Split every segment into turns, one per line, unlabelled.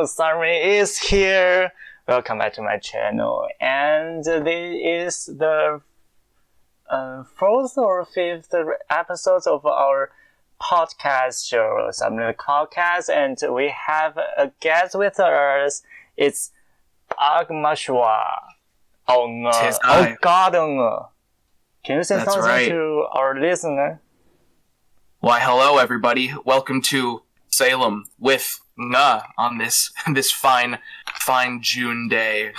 Salum is here. Welcome back to my channel. And this is the fourth or fifth episode of our podcast show, salum.the.conlang, and we have a guest with us. It's Agmashwa. Oh God. Can you say
That's
something
right.
to our listener?
Why, hello everybody. Welcome to Salem with Nga on this fine June day.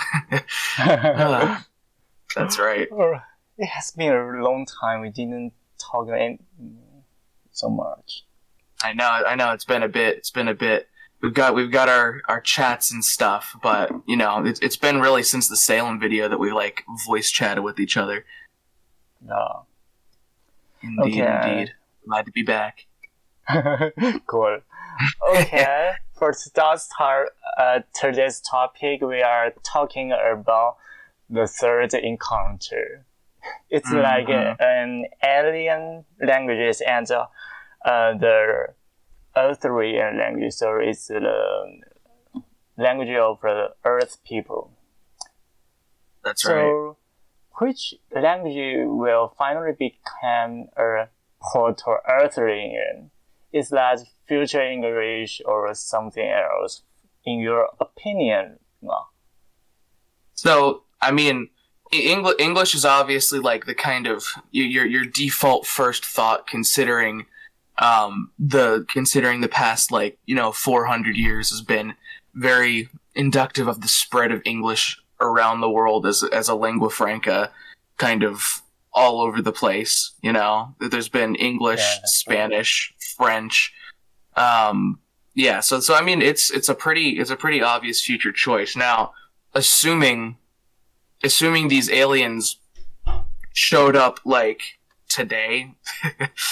That's right.
It has been a long time we didn't talk so much.
I know. It's been a bit. We've got our chats and stuff, but you know, it's been really since the Salem video that we like voice chatted with each other.
No.
Indeed. Glad to be back.
Cool. Okay. For today's topic, we are talking about the third encounter. It's like an alien languages and the Earthrian language. So it's the language of the Earth people.
That's right.
So, which language will finally become a Proto-Earthrian? Is that future English or something else, in your opinion?
So, I mean, English is obviously like the kind of your default first thought, considering the past 400 years has been very inductive of the spread of English around the world as a lingua franca, kind of all over the place. You know, there's been English, Spanish, French. So I mean, it's a pretty obvious future choice. Now, assuming these aliens showed up like today,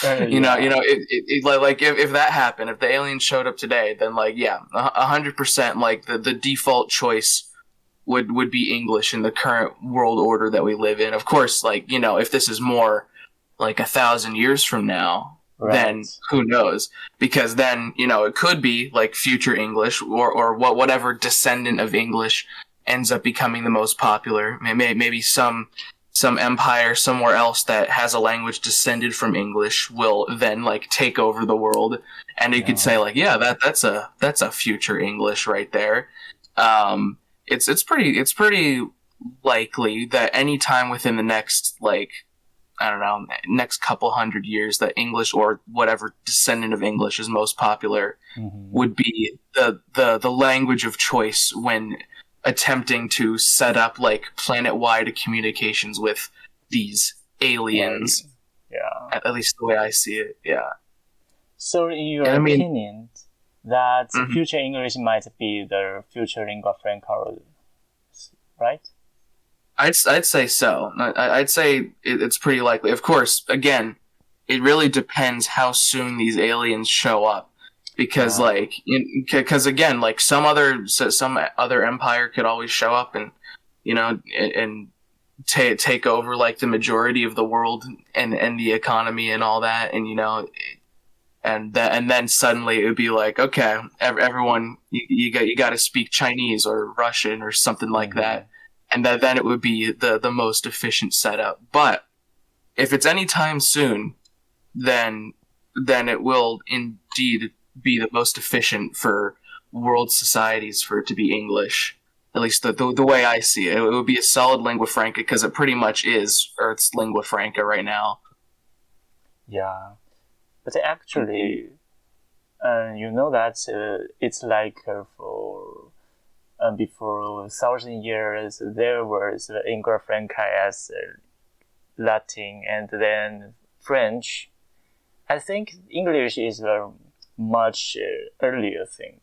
if that happened, if the aliens showed up today, then 100%, like the default choice would be English in the current world order that we live in. Of course, if this is more like 1,000 years from now, then who knows? Because then, it could be like future English or whatever descendant of English ends up becoming the most popular. Maybe some empire somewhere else that has a language descended from English will then take over the world, and you could say that's a future English right there. It's pretty likely that any time within the next next couple hundred years that English or whatever descendant of English is most popular would be the language of choice when attempting to set up planet-wide communications with these aliens.
Yeah.
At least the way I see it. Yeah.
So in your opinion, that future English might be the future lingua franca, right?
I'd say so. I'd say it's pretty likely. Of course, again, it really depends how soon these aliens show up, because some other empire could always show up and take over the majority of the world and the economy and all that, and then suddenly it would be okay, everyone, you got to speak Chinese or Russian or something like that. And then it would be the most efficient setup. But if it's any time soon, then it will indeed be the most efficient for world societies for it to be English. At least the way I see it. It would be a solid lingua franca, because it pretty much is Earth's lingua franca right now.
Yeah. But actually, that it's for... before 1,000 years, there was lingua franca as Latin and then French. I think English is a much earlier thing.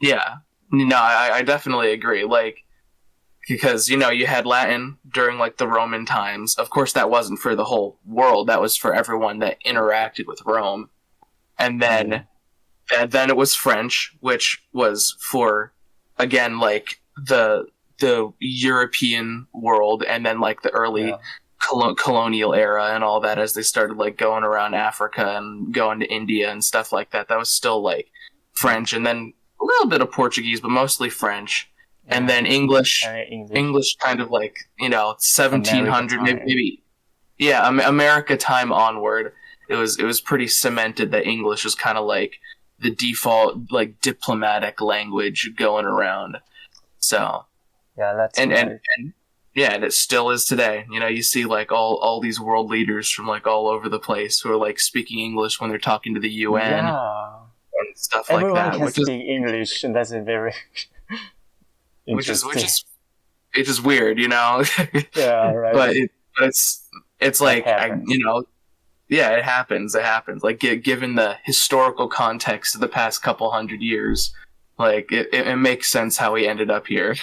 Yeah, no, I definitely agree. Because you had Latin during the Roman times. Of course, that wasn't for the whole world. That was for everyone that interacted with Rome. And then it was French, which was for, again, the European world, and then the early colonial era and all that, as they started going around Africa and going to India and stuff like that. That was still French. And then little bit of Portuguese, but mostly French, and then English kind of like 1700 maybe. Yeah, America time onward, it was pretty cemented that English was kind of like the default like diplomatic language going around. So
yeah, that's
and
right.
and it still is today. You see like all these world leaders from like all over the place who are like speaking English when they're talking to the UN and stuff
Everyone
like that.
can speak English, and that's very interesting.
Which is weird,
Yeah, right.
but it's like yeah, it happens. Like given the historical context of the past couple hundred years, like it makes sense how we ended up here.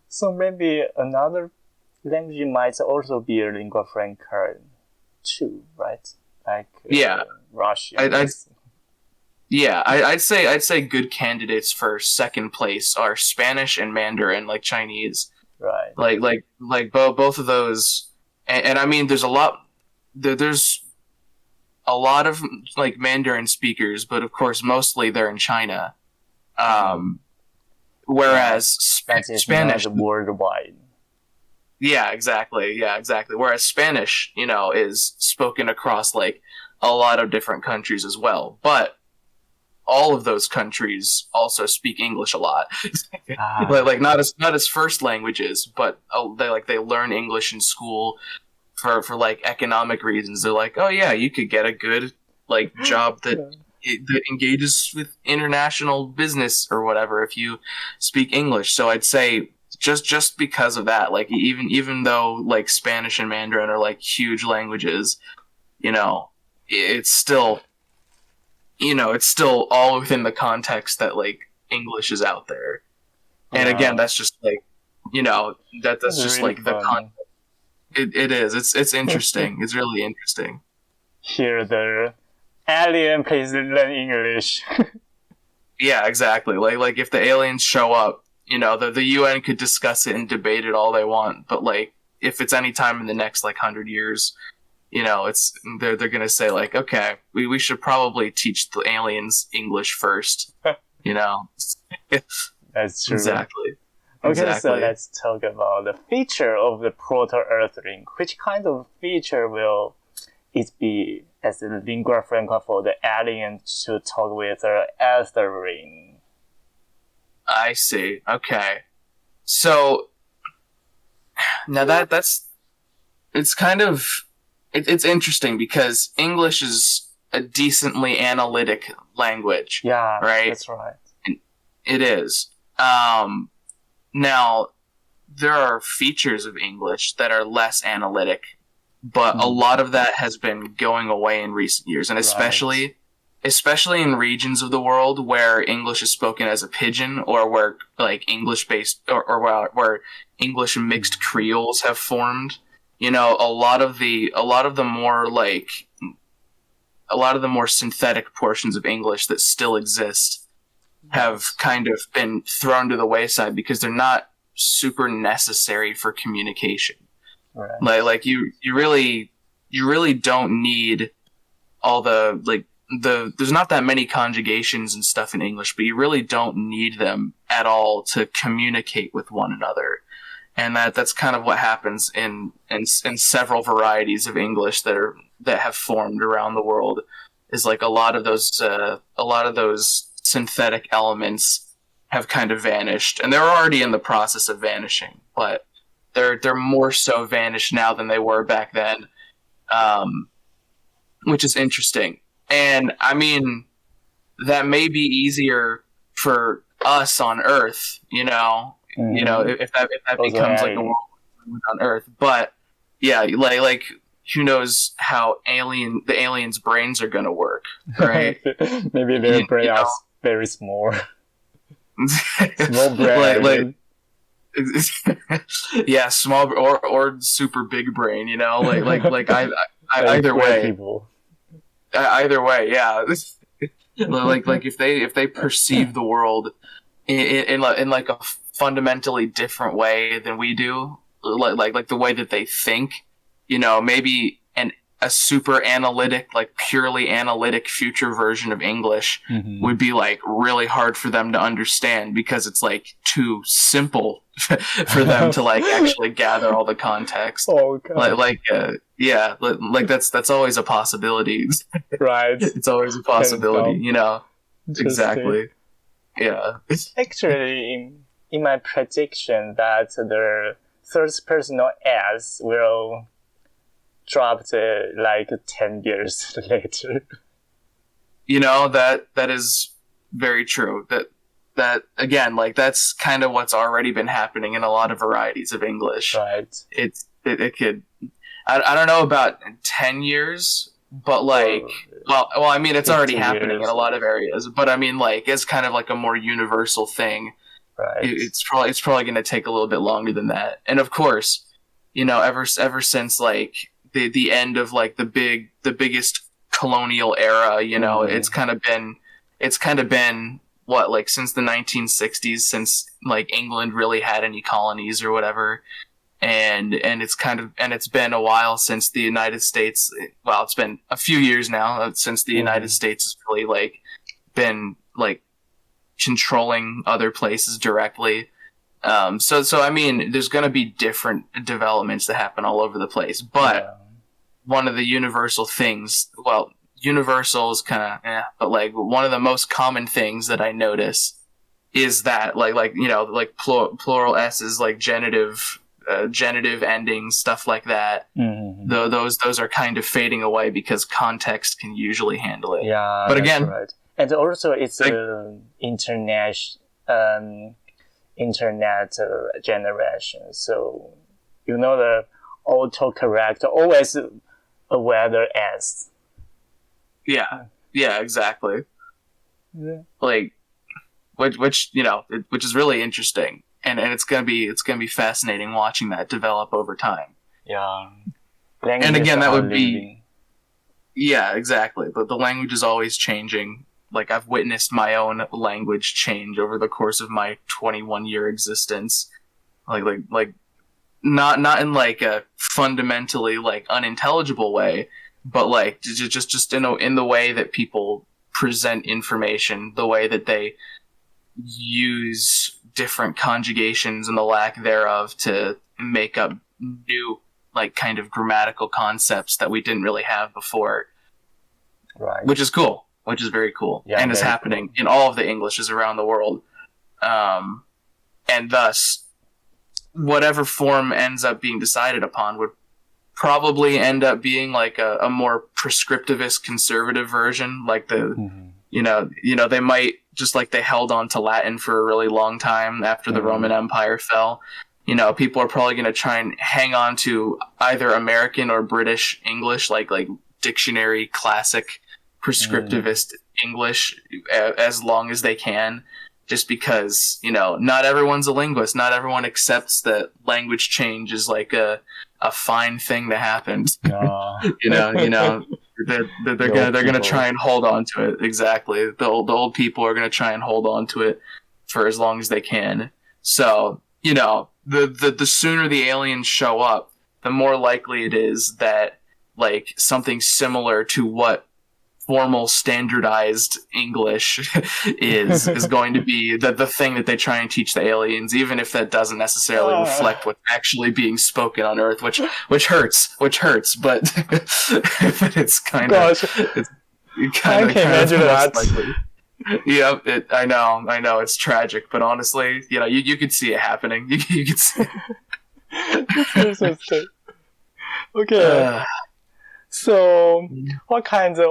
So maybe another language might also be a lingua franca too, right? Like Russian.
I'd say good candidates for second place are Spanish and Mandarin, like Chinese.
Right.
Like both of those, and I mean, there's a lot of like Mandarin speakers, but of course, mostly they're in China. Whereas Spanish
worldwide.
Yeah, exactly. Whereas Spanish, is spoken across like a lot of different countries as well. But all of those countries also speak English a lot. Like not as first languages, but they learn English in school for like economic reasons. They're like, oh yeah, you could get a good like job that engages with international business or whatever if you speak English. So I'd say just because of that, like even though like Spanish and Mandarin are like huge languages, it's still all within the context that like English is out there. And again, that's just like that's just
really
like the context. It is. It's interesting. It's really interesting.
Here the alien please learn English.
Yeah, exactly. Like if the aliens show up, the UN could discuss it and debate it all they want, but like if it's any time in the next like 100 years, they're gonna say like, okay, we should probably teach the aliens English first.
That's true.
Exactly.
Okay, so let's talk about the feature of the proto-Earthling. Which kind of feature will it be as a lingua franca for the alien to talk with the Earthling?
I see. Okay. So now it's kind of it's interesting because English is a decently analytic language.
Yeah,
right.
That's right.
It is. Now there are features of English that are less analytic, but a lot of that has been going away in recent years, and especially in regions of the world where English is spoken as a pidgin, or where like English based or where English mixed creoles have formed. A lot of the more synthetic portions of English that still exist have kind of been thrown to the wayside because they're not super necessary for communication.
Right.
Like you really don't need all there's not that many conjugations and stuff in English, but you really don't need them at all to communicate with one another. And that's kind of what happens in several varieties of English that have formed around the world. Is like a lot of those synthetic elements have kind of vanished, and they're already in the process of vanishing, but they're more so vanished now than they were back then, which is interesting. And I mean, that may be easier for us on Earth, if that becomes like a world on Earth. But yeah, like who knows how the aliens' brains are going to work, right?
Maybe their brains are very small. Small brain.
Yeah, small or super big brain, either way.
People.
Either way, yeah. like if they perceive the world in like a fundamentally different way than we do, like the way that they think, maybe a super analytic, like purely analytic future version of English would be like really hard for them to understand because it's like too simple for them to like actually gather all the context.
Oh god.
Like that's always a possibility.
Right.
It's always a possibility, you know. Exactly. Yeah.
Actually, in my prediction that the third personal S will drop like 10 years later.
You know, that is very true. That again, like that's kind of what's already been happening in a lot of varieties of English.
Right.
It could, I don't know about 10 years, but like, well, I mean, it's already happening in a lot of areas, but I mean, like, it's kind of like a more universal thing.
Right.
It's probably going to take a little bit longer than that. And of course, you know, ever since like the end of like the biggest colonial era, you know, it's kind of been what, like since the 1960s, since like England really had any colonies or whatever. And it's been a while since the United States, well, it's been a few years now since the United States has really like been like controlling other places directly. So I mean, there's going to be different developments that happen all over the place, but one of the universal things, well, universal is kind of, but like one of the most common things that I notice is that like you know, like plural S's, like genitive endings, stuff like that. Though those are kind of fading away because context can usually handle it.
Yeah,
but again,
right. And also it's
like,
internet generation, so you know the autocorrect always aware the S.
Yeah, exactly.
Yeah.
Like, which you know, which is really interesting, and it's gonna be fascinating watching that develop over time.
Yeah,
and again, that would be, yeah, exactly. But the language is always changing. Like, I've witnessed my own language change over the course of my 21-year existence. Like not in like a fundamentally like unintelligible way, but like just in the way that people present information, the way that they use different conjugations and the lack thereof to make up new like kind of grammatical concepts that we didn't really have before.
Right.
Which is cool. Which is very cool.
Yeah,
and is happening in all of the Englishes around the world. And thus, whatever form ends up being decided upon would probably end up being like a more prescriptivist conservative version. Like you know, they might, just like they held on to Latin for a really long time after the Roman Empire fell. You know, people are probably going to try and hang on to either American or British English, like dictionary classic prescriptivist English as long as they can, just because, you know, not everyone's a linguist. Not everyone accepts that language change is like a fine thing to happen. you know, they're gonna try and hold on to it. Exactly. The old people are gonna try and hold on to it for as long as they can. So, you know, the sooner the aliens show up, the more likely it is that like something similar to what formal standardized English is going to be the thing that they try and teach the aliens, even if that doesn't necessarily reflect what's actually being spoken on Earth, which hurts, but but it's kind of
I can imagine that.
Yeah, I know it's tragic, but honestly, you know, you could see it happening. You could see
it. Okay. So, what kinds of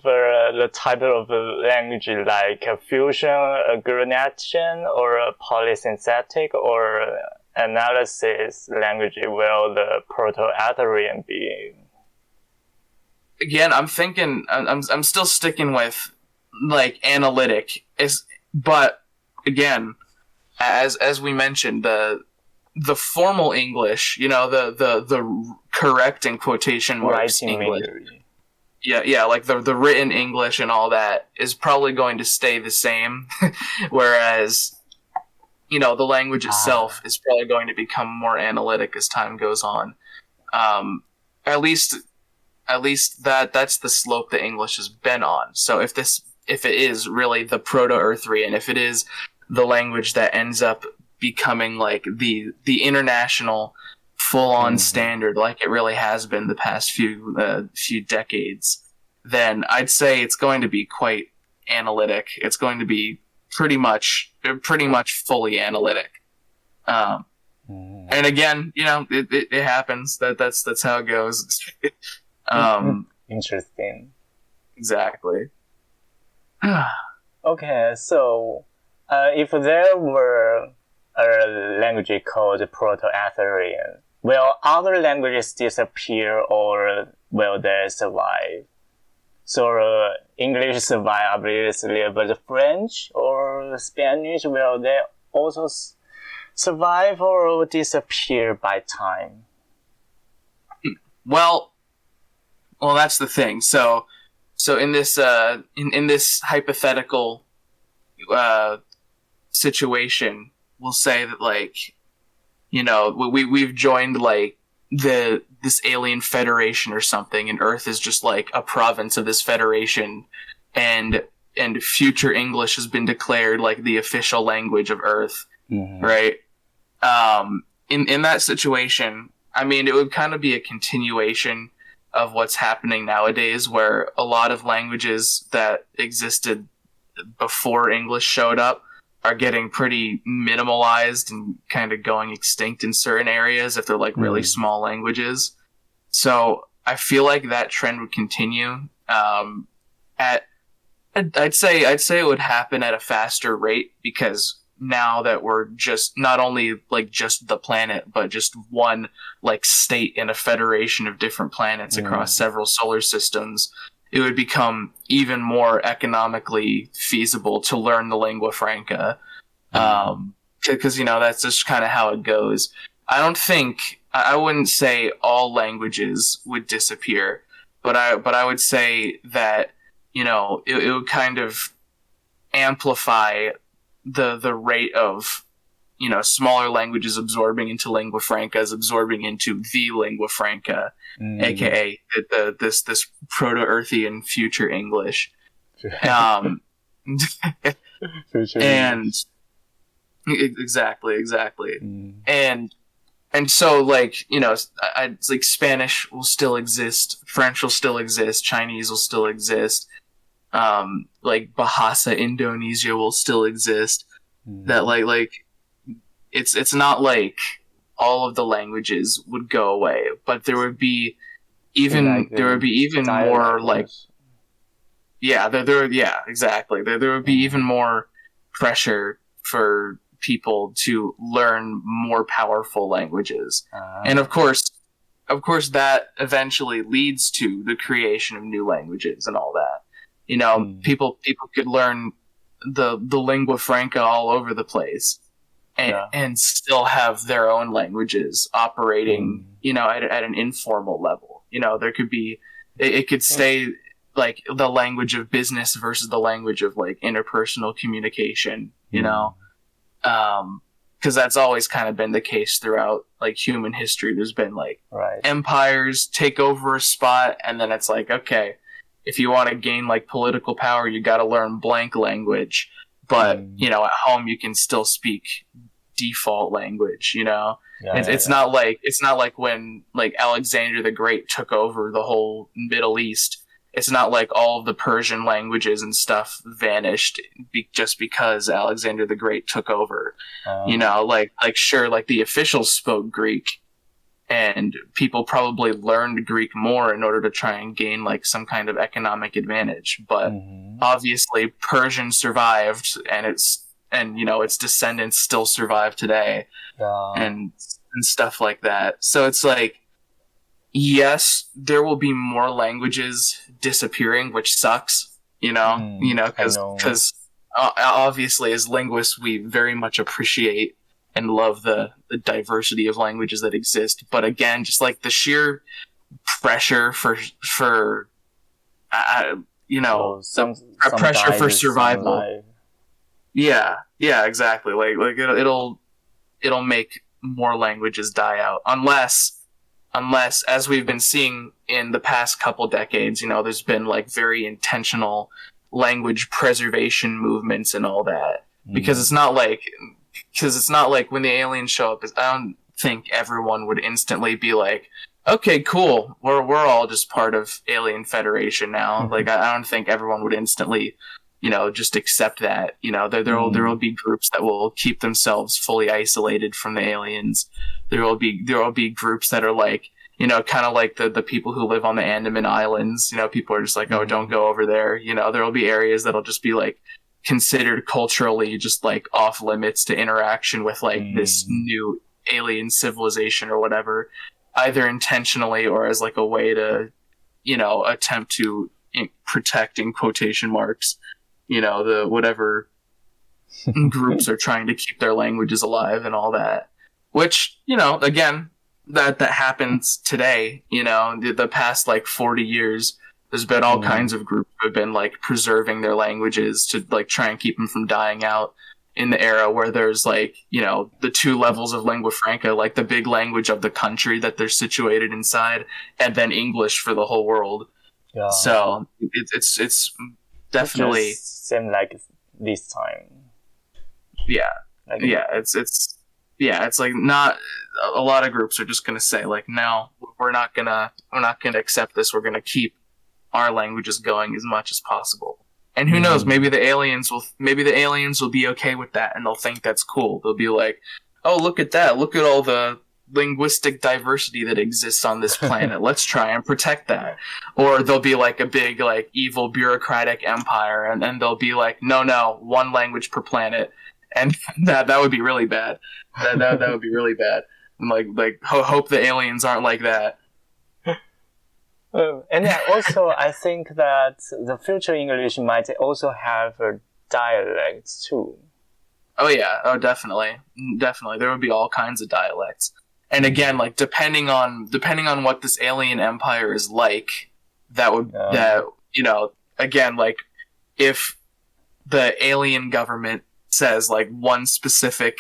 the type of language, like a fusion, a granation, or a polysynthetic, or analysis language, will the Proto-Arthurian be?
Again, I'm thinking, I'm still sticking with like analytic, but again, as we mentioned, the formal English, you know, the correct in quotation marks English. Yeah, like the written English and all that is probably going to stay the same, whereas, you know, the language itself is probably going to become more analytic as time goes on. At least at least that's the slope that English has been on. So if it is really the Proto-Arthurian, if it is the language that ends up becoming like the international full-on standard, like it really has been the past few decades, then I'd say it's going to be quite analytic. It's going to be pretty much fully analytic. And again, it happens. That's how it goes.
Interesting.
Exactly.
Okay, so if there were a language called Proto-Arthurian, will other languages disappear or will they survive? So English survive obviously, but French or Spanish, will they also survive or disappear by time?
Well, that's the thing. So in this in this hypothetical situation, we'll say that we've joined this alien federation or something, and Earth is just like a province of this federation, and future English has been declared like the official language of Earth, right? In that situation, I mean, it would kind of be a continuation of what's happening nowadays, where a lot of languages that existed before English showed up are getting pretty minimalized and kind of going extinct in certain areas if they're like really small languages. So I feel like that trend would continue. I'd say it would happen at a faster rate, because now that we're just not only like just the planet, but just one like state in a federation of different planets across several solar systems, it would become even more economically feasible to learn the lingua franca. Because that's just kind of how it goes. I wouldn't say all languages would disappear, but I would say that it would kind of amplify the rate of smaller languages absorbing into lingua francas, absorbing into the lingua franca, aka this Proto-Earthian future English. And exactly. And so like Spanish will still exist, French will still exist, Chinese will still exist. Like Bahasa Indonesia will still exist. That like it's not like all of the languages would go away, but there would be even more like exactly. There would be even more pressure for people to learn more powerful languages. And of course that eventually leads to the creation of new languages and all that. People could learn the lingua franca all over the place and still have their own languages operating, at an informal level. There could be, it could stay like the language of business versus the language of like interpersonal communication, because that's always kind of been the case throughout like human history. There's been like empires take over a spot, and then it's like, okay, if you want to gain like political power, you got to learn blank language, but at home you can still speak default language. It's not like when like Alexander the Great took over the whole Middle East. It's not like all of the Persian languages and stuff vanished just because Alexander the Great took over. Sure, like the officials spoke Greek, and people probably learned Greek more in order to try and gain like some kind of economic advantage. But obviously Persian survived, and its descendants still survive today, and stuff like that. So it's like, yes, there will be more languages disappearing, which sucks, because obviously as linguists we very much appreciate and love the diversity of languages that exist. But again, just like the sheer pressure for pressure for survival. Yeah, exactly. Like it'll make more languages die out unless unless, as we've been seeing in the past couple decades, there's been like very intentional language preservation movements and all that. Because it's not like when the aliens show up, I don't think everyone would instantly be like, okay, cool, we're all just part of Alien Federation now. Like, I don't think everyone would instantly, just accept that. There will be groups that will keep themselves fully isolated from the aliens. There will be groups that are like, kind of like the people who live on the Andaman Islands. People are just like, oh, don't go over there. There will be areas that'll just be like considered culturally just like off limits to interaction with like this new alien civilization or whatever, either intentionally or as like a way to, attempt to protect, in quotation marks, the whatever groups are trying to keep their languages alive and all that. Which, again, that happens today. The past like 40 years, there's been all kinds of groups who have been like preserving their languages to like try and keep them from dying out in the era where there's like, the two levels of lingua franca, like the big language of the country that they're situated inside, and then English for the whole world. Yeah. So it's definitely
seemed like this time.
Yeah. It's like not a lot of groups are just going to say like, no, we're not going to accept this. We're going to keep our languages going as much as possible. And who knows, maybe the aliens will be okay with that and they'll think that's cool. They'll be like, oh, look at that. Look at all the linguistic diversity that exists on this planet. Let's try and protect that. Or they'll be like a big, like, evil bureaucratic empire, and then they'll be like, no, one language per planet. And that would be really bad. That would be really bad. And hope the aliens aren't like that.
And then also, I think that the future English might also have a dialect too.
Oh yeah, definitely. There would be all kinds of dialects. And again, like depending on what this alien empire is like, again, like if the alien government says like one specific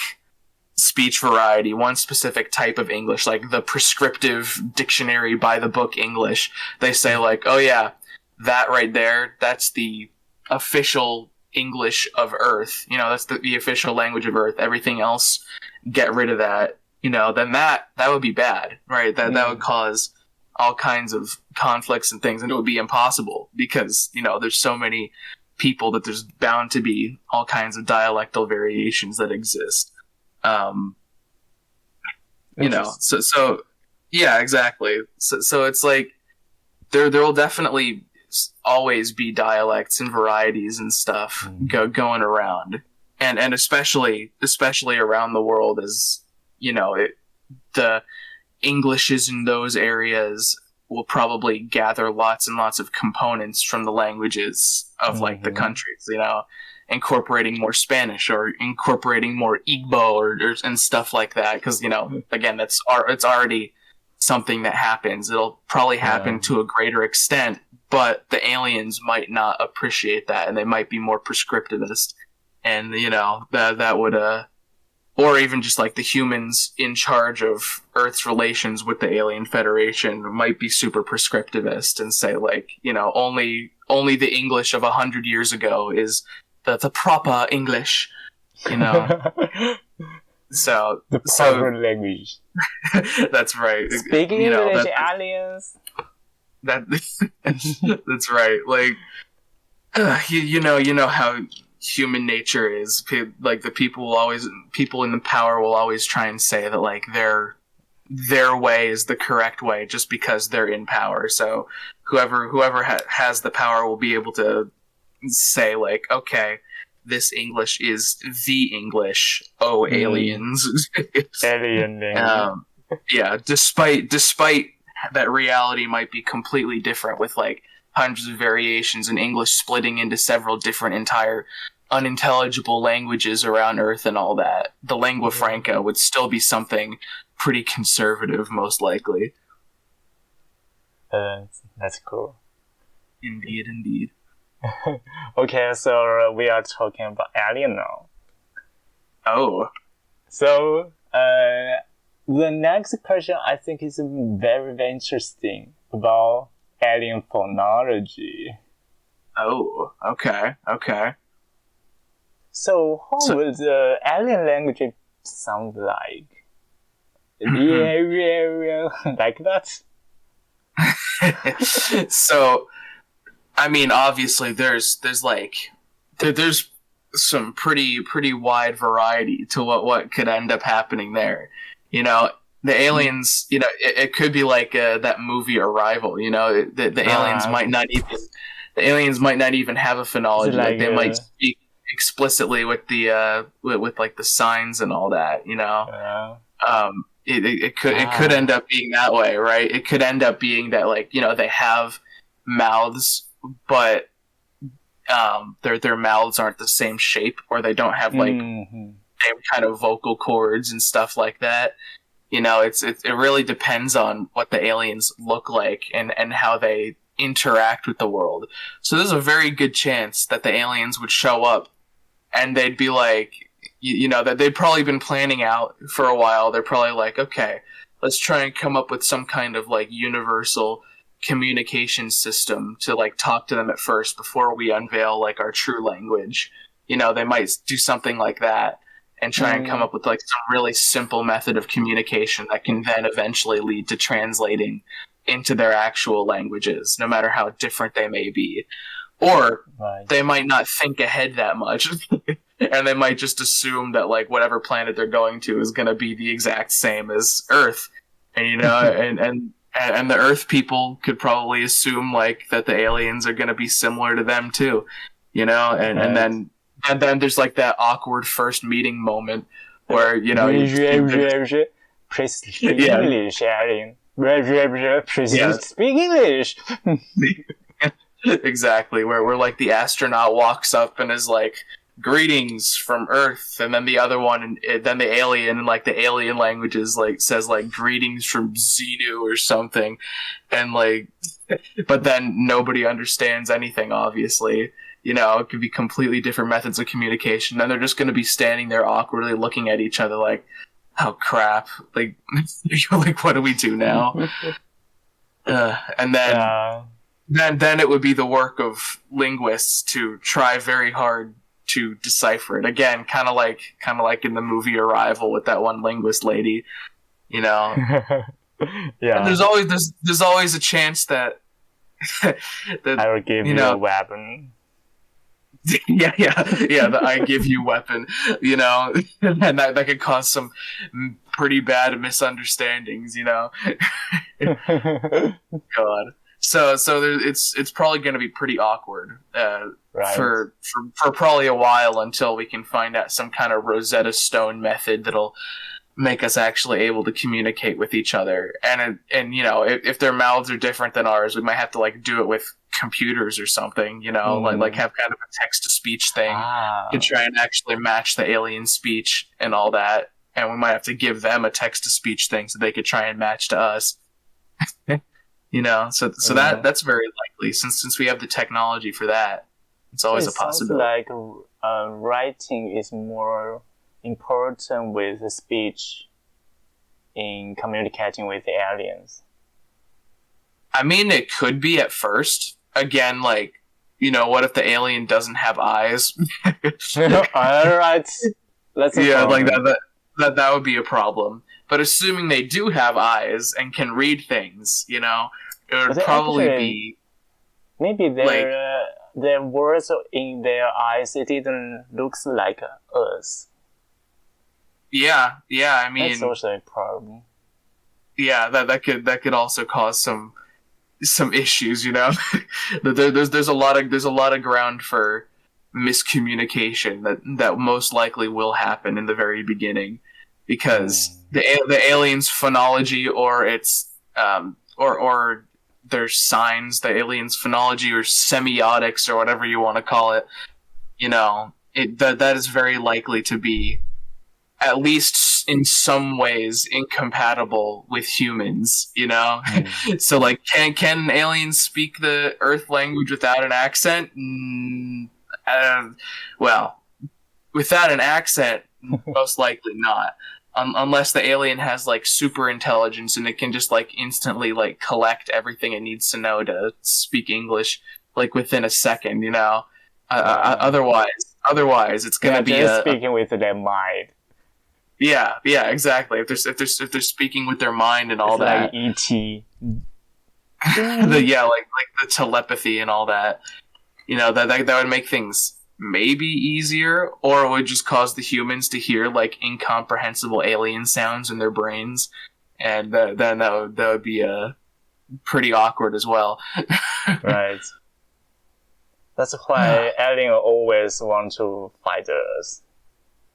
speech variety, one specific type of English, like the prescriptive dictionary by the book English, they say like, oh yeah, that right there, that's the official English of Earth. That's the official language of Earth. Everything else, get rid of that. Then that would be bad, right? That would cause all kinds of conflicts and things, and it would be impossible because, there's so many people that there's bound to be all kinds of dialectal variations that exist. So yeah, exactly. So it's like there will definitely always be dialects and varieties and stuff going around, and especially around the world, as the Englishes in those areas will probably gather lots and lots of components from the languages of like the countries, incorporating more Spanish or incorporating more Igbo and stuff like that. Because, again, it's already something that happens. It'll probably happen to a greater extent, but the aliens might not appreciate that, and they might be more prescriptivist. And, that would, or even just like the humans in charge of Earth's relations with the Alien Federation might be super prescriptivist and say like, only the English of 100 years ago is the proper English, So
the proper language.
That's right.
Speaking English, aliens.
That's right. Like, you know how human nature is. Like people in the power will always try and say that like their way is the correct way just because they're in power. So whoever has the power will be able to say like, okay, this English is the English. Oh, aliens.
Alien language.
Yeah, despite that reality might be completely different with like hundreds of variations and English splitting into several different entire unintelligible languages around Earth and all that, the lingua franca would still be something pretty conservative, most likely.
That's cool.
Indeed.
Okay, so we are talking about alien now.
Oh.
So, the next question I think is very, very interesting about alien phonology.
Oh, okay.
So how would the alien language sound like? Yeah, like that?
So, I mean, obviously, there's some pretty wide variety to what could end up happening there. You know, the aliens. You know, it could be like that movie Arrival. You know, the aliens might not even have a phonology. Like they might speak explicitly with the with like the signs and all that. You know. It could end up being that way, right? It could end up being that, like, you know, they have mouths, but their mouths aren't the same shape, or they don't have like same kind of vocal cords and stuff like that. You know, it really depends on what the aliens look like and how they interact with the world. So there's a very good chance that the aliens would show up and they'd be like, you know, that they've probably been planning out for a while. They're probably like, okay, let's try and come up with some kind of like universal communication system to like talk to them at first before we unveil like our true language. You know, they might do something like that and try and come up with like some really simple method of communication that can then eventually lead to translating into their actual languages, no matter how different they may be. Or they might not think ahead that much. And they might just assume that like whatever planet they're going to is going to be the exact same as Earth, and you know, and the Earth people could probably assume like that the aliens are going to be similar to them too, you know, and then there's like that awkward first meeting moment where you know,
please speak English, alien. Please speak English.
Exactly, where like the astronaut walks up and is like, greetings from Earth, and then the other one, and then the alien, and like the alien languages like says like greetings from Xenu or something, and like, but then nobody understands anything. Obviously, you know, it could be completely different methods of communication, and they're just going to be standing there awkwardly looking at each other like, oh crap, like, like what do we do now? And then it would be the work of linguists to try very hard to decipher it. Again, kind of like in the movie Arrival with that one linguist lady, you know.
Yeah.
And there's always a chance that
I will give you a weapon.
yeah. The I give you weapon, you know, and that could cause some pretty bad misunderstandings, you know. God. So it's probably going to be pretty awkward for probably a while until we can find out some kind of Rosetta Stone method that'll make us actually able to communicate with each other. And you know, if their mouths are different than ours, we might have to like do it with computers or something. You know, like have kind of a text to speech thing to try and actually match the alien speech and all that. And we might have to give them a text to speech thing so they could try and match to us. You know, so that's very likely since we have the technology for that. It's always a possibility.
Sounds like writing is more important with the speech in communicating with the aliens.
I mean, it could be at first. Again, like, you know, what if the alien doesn't have eyes?
Alright, that's a problem.
Like that would be a problem. But assuming they do have eyes and can read things, you know, it would probably be...
Maybe their words in their eyes, it didn't look like us.
Yeah, I mean...
That's also a problem.
Yeah, that could also cause some issues, you know? There's a lot of ground for miscommunication that most likely will happen in the very beginning. Because the aliens' phonology or its or their signs, the aliens' phonology or semiotics or whatever you want to call it, you know, that is very likely to be at least in some ways incompatible with humans, you know. So like, can aliens speak the Earth language without an accent? Well, without an accent, most likely not. unless the alien has like super intelligence and it can just like instantly like collect everything it needs to know to speak English like within a second, you know. Otherwise, it's gonna be
speaking with their mind.
Yeah, exactly. If they're speaking with their mind and all
it's
that,
like E.T.
like the telepathy and all that, you know, that would make things maybe easier, or it would just cause the humans to hear like incomprehensible alien sounds in their brains, and then that would be pretty awkward as well.
Right. That's why aliens always want to fight us.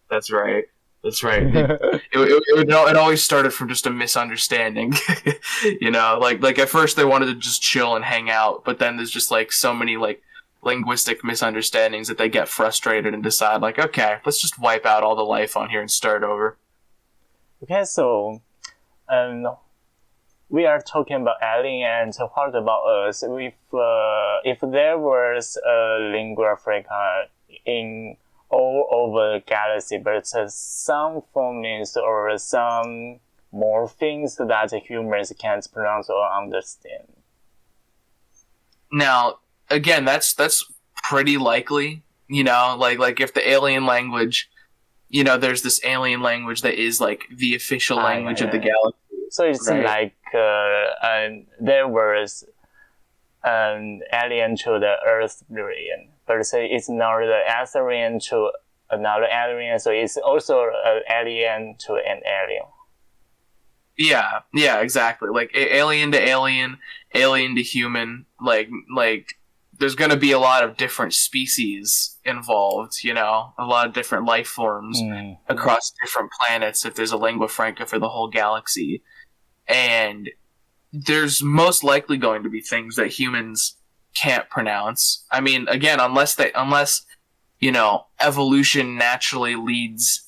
That's right. It always started from just a misunderstanding, you know. Like at first they wanted to just chill and hang out, but then there's just like so many like linguistic misunderstandings that they get frustrated and decide like, okay, let's just wipe out all the life on here and start over.
Okay, so we are talking about alien, and what about us? If there was a lingua franca in all over the galaxy, but some phonics or some more things that humans can't pronounce or understand.
Now, again, that's pretty likely, you know, like if the alien language, you know, there's this alien language that is like the official language of the galaxy.
So it's right? Like there was an alien to the Earthrian, but say it's not the Earthrian to another alien, so it's also an alien to an alien.
Yeah, exactly. Like alien to alien, alien to human. Like there's going to be a lot of different species involved, you know, a lot of different life forms across different planets if there's a lingua franca for the whole galaxy. And there's most likely going to be things that humans can't pronounce. I mean, again, unless you know, evolution naturally leads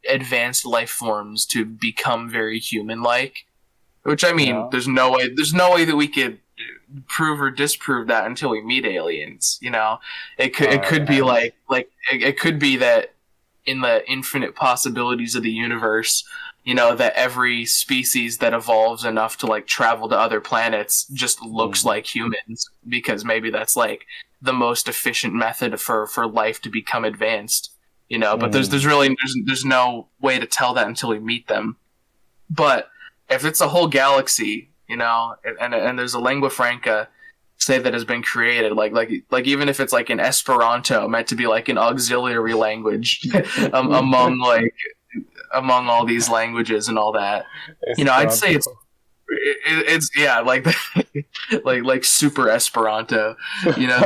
advanced life forms to become very human-like. Which, I mean, there's no way that we could prove or disprove that until we meet aliens. You know, it could be like it could be that in the infinite possibilities of the universe, you know, that every species that evolves enough to like travel to other planets just looks like humans, because maybe that's like the most efficient method for life to become advanced, you know. But there's no way to tell that until we meet them. But if it's a whole galaxy, you know, and there's a lingua franca, say, that has been created, like even if it's like an Esperanto meant to be like an auxiliary language among all these languages and all that, you know, I'd say it's yeah, like like super Esperanto, you know,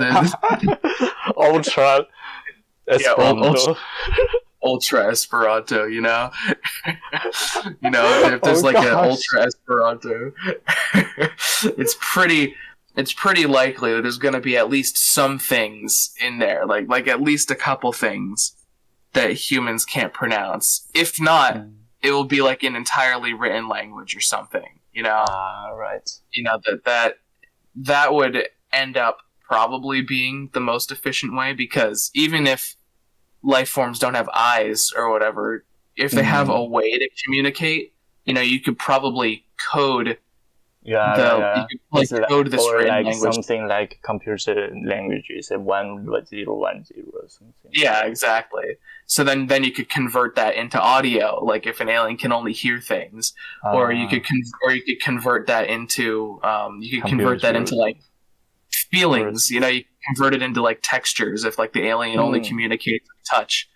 ultra Esperanto.
Yeah, ultra Esperanto, you know. You know, if there's an ultra Esperanto, it's pretty likely that there's going to be at least some things in there, like at least a couple things that humans can't pronounce. If not, it will be like an entirely written language or something, you know.
Right.
You know, that would end up probably being the most efficient way, because even if life forms don't have eyes or whatever, if they have a way to communicate, you know, you could probably code. You could code this
or like
language.
Something like computer languages, 1010 or something.
Yeah, exactly. So then you could convert that into audio, like if an alien can only hear things, or you could convert that into like feelings. You know, you can convert it into like textures if like the alien only communicates with touch.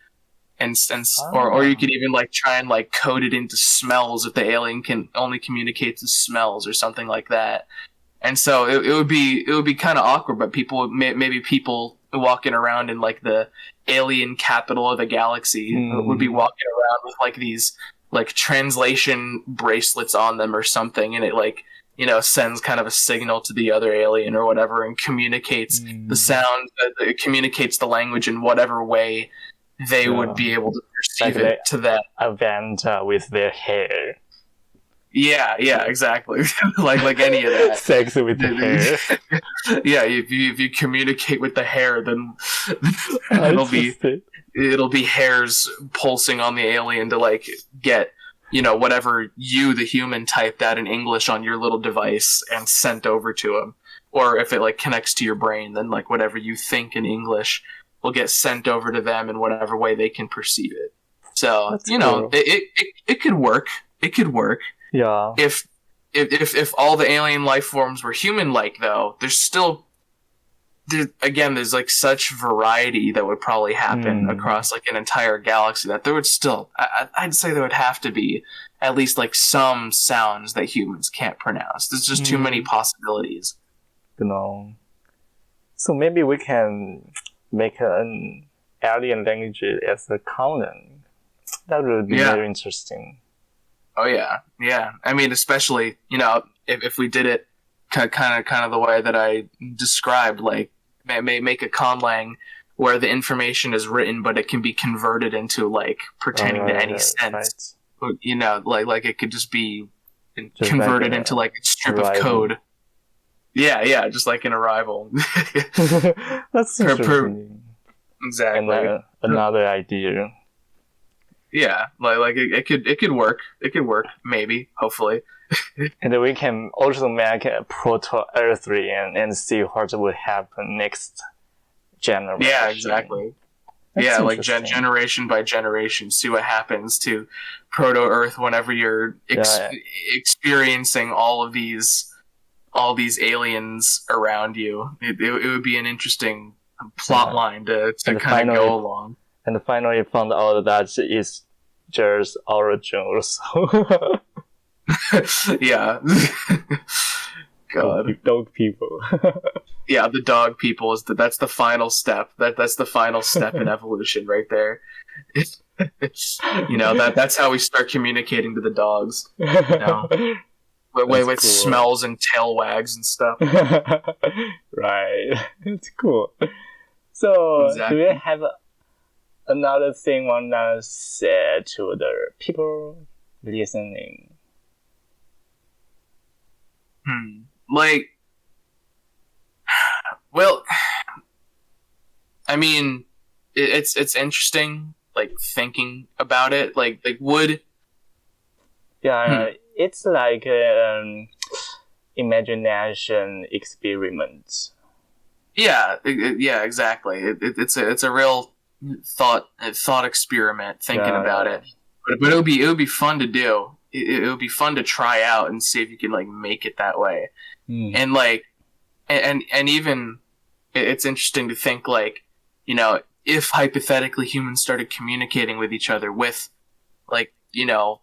Or you could even like try and like code it into smells if the alien can only communicate to smells or something like that. And so it would be kind of awkward, but maybe people walking around in like the alien capital of the galaxy would be walking around with like these like translation bracelets on them or something, and it like, you know, sends kind of a signal to the other alien or whatever and communicates the sound, it communicates the language in whatever way they would be able to perceive like it to that
event with their hair.
Yeah, yeah, exactly. like any of that.
Sex with the hair.
Yeah, if you communicate with the hair, then it'll be it'll be hairs pulsing on the alien to like get, you know, whatever you, the human, typed out in English on your little device and sent over to him. Or if it like connects to your brain, then like whatever you think in English will get sent over to them in whatever way they can perceive it. So
That's
you know,
cool.
it could work. It could work.
Yeah.
If all the alien life forms were human-like, though, there's like such variety that would probably happen across like an entire galaxy that there would still, I'd say there would have to be at least like some sounds that humans can't pronounce. There's just too many possibilities.
You know. So maybe we can make an alien language as a conlang. That would be very interesting.
Oh yeah, yeah. I mean, especially, you know, if we did it kind of the way that I described, like make a conlang where the information is written, but it can be converted into like pertaining to any sense. Right. You know, like it could just be converted into like a strip of code. Yeah, just like an arrival.
That's interesting.
Exactly.
And another idea.
Yeah, like it could work. It could work, maybe, hopefully.
And we can also make a proto-Earthly and see what will happen next generation.
Yeah, exactly. That's like generation by generation, see what happens to proto-Earth whenever you're experiencing all these aliens around you. It would be an interesting plot line to kind of go along.
And finally found out that it's just origin. So
yeah. God.
Dog people.
Yeah, the dog people that's the final step. That's the final step in evolution right there. You know, that's how we start communicating to the dogs. You know? With cool. Smells and tail wags and stuff.
Right. It's cool. So exactly. Do you have another thing want to say to the people listening?
Like, well, I mean, it's interesting, like, thinking about it. Like would...
Yeah, it's like imagination experiment.
Yeah, exactly. It's a real thought experiment thinking about it. But it would be fun to do. It would be fun to try out and see if you can like make it that way. And like and even it's interesting to think like, you know, if hypothetically humans started communicating with each other with like, you know,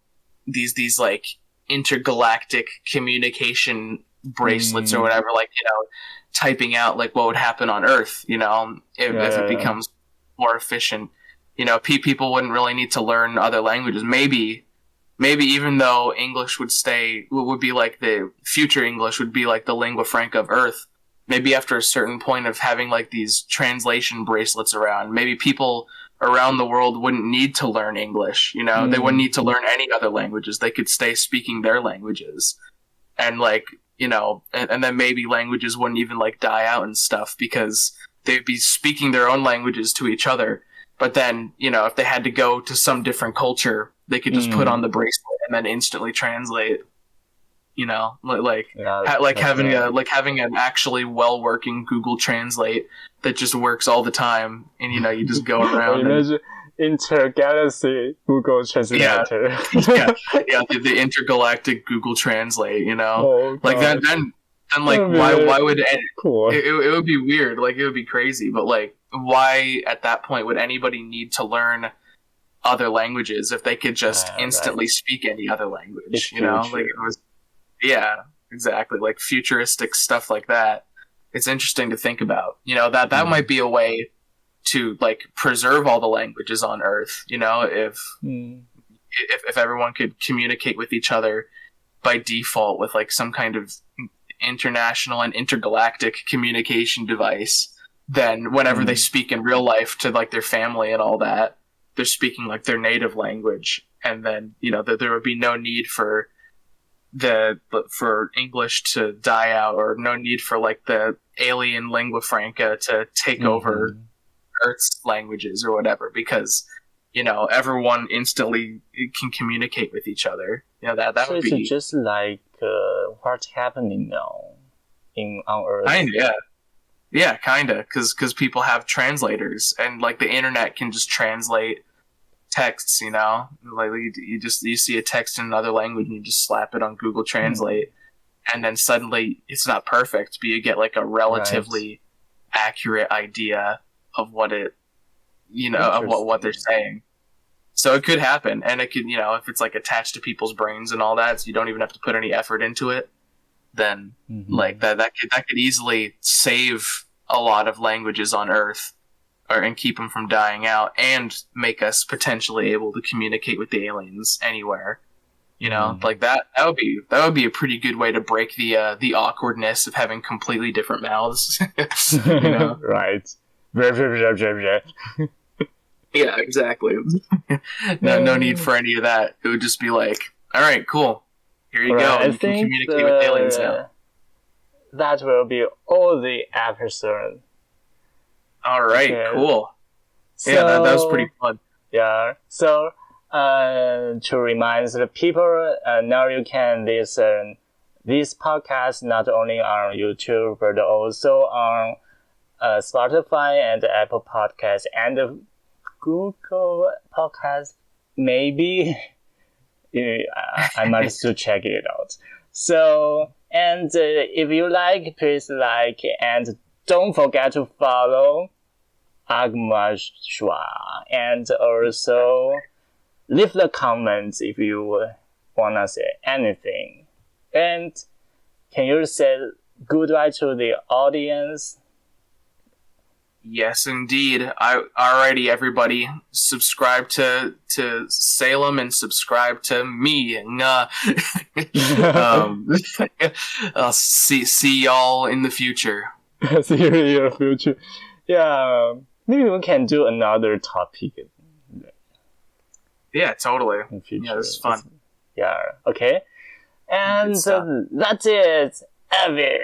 these like intergalactic communication bracelets or whatever, like, you know, typing out like what would happen on Earth, you know, if it becomes more efficient, you know, people wouldn't really need to learn other languages. Maybe even though English would be like the future English would be like the lingua franca of Earth, maybe after a certain point of having like these translation bracelets around, maybe people around the world wouldn't need to learn English, you know, they wouldn't need to learn any other languages. They could stay speaking their languages. And like, you know, and then maybe languages wouldn't even like die out and stuff because they'd be speaking their own languages to each other. But then, you know, if they had to go to some different culture, they could just put on the bracelet and then instantly translate. You know, having an actually well working Google Translate that just works all the time, and you know, you just go around.
Imagine intergalaxy Google Translator.
The intergalactic Google Translate. You know, like that. Then like why would it?
Cool.
It would be weird. Like it would be crazy. But like, why at that point would anybody need to learn other languages if they could just instantly speak any other language? It's you know, like it was. Yeah, exactly. Like futuristic stuff like that. It's interesting to think about. You know, that might be a way to like preserve all the languages on Earth. You know, if everyone could communicate with each other by default with like some kind of international and intergalactic communication device, then whenever they speak in real life to like their family and all that, they're speaking like their native language, and then you know there would be no need for English to die out, or no need for like the alien lingua franca to take over Earth's languages or whatever, because everyone instantly can communicate with each other. That
So
would
it's
be
just like what's happening now on Earth.
kind of, yeah, kind of, because people have translators, and like the internet can just translate texts. Like you see a text in another language and you just slap it on Google Translate, and then suddenly it's not perfect, but you get like a relatively accurate idea of what it, of what they're saying. So it could happen, and it could, if it's like attached to people's brains and all that, so you don't even have to put any effort into it, then like that could easily save a lot of languages on Earth, and keep them from dying out, and make us potentially able to communicate with the aliens anywhere. Like that would be a pretty good way to break the awkwardness of having completely different mouths.
Right.
Yeah, exactly. No need for any of that. It would just be like, all right, cool. Here you go. You can communicate with aliens now.
That will be all the episode.
All right, cool. So, yeah, that was pretty fun.
Yeah. So, to remind the people, now you can listen this podcast not only on YouTube but also on Spotify and Apple Podcasts and Google Podcasts. Maybe I might still check it out. So, and if you like, please like, and don't forget to follow Agma Shua, and also leave the comments if you wanna say anything. And can you say goodbye to the audience?
Yes, indeed. Alrighty, everybody, subscribe to Salem and subscribe to me. And I'll see y'all in the future.
See you in the future. Yeah, maybe we can do another topic.
Yeah, totally.
In future.
Yeah, this is fun.
Yeah. Okay. And that's it. Ever.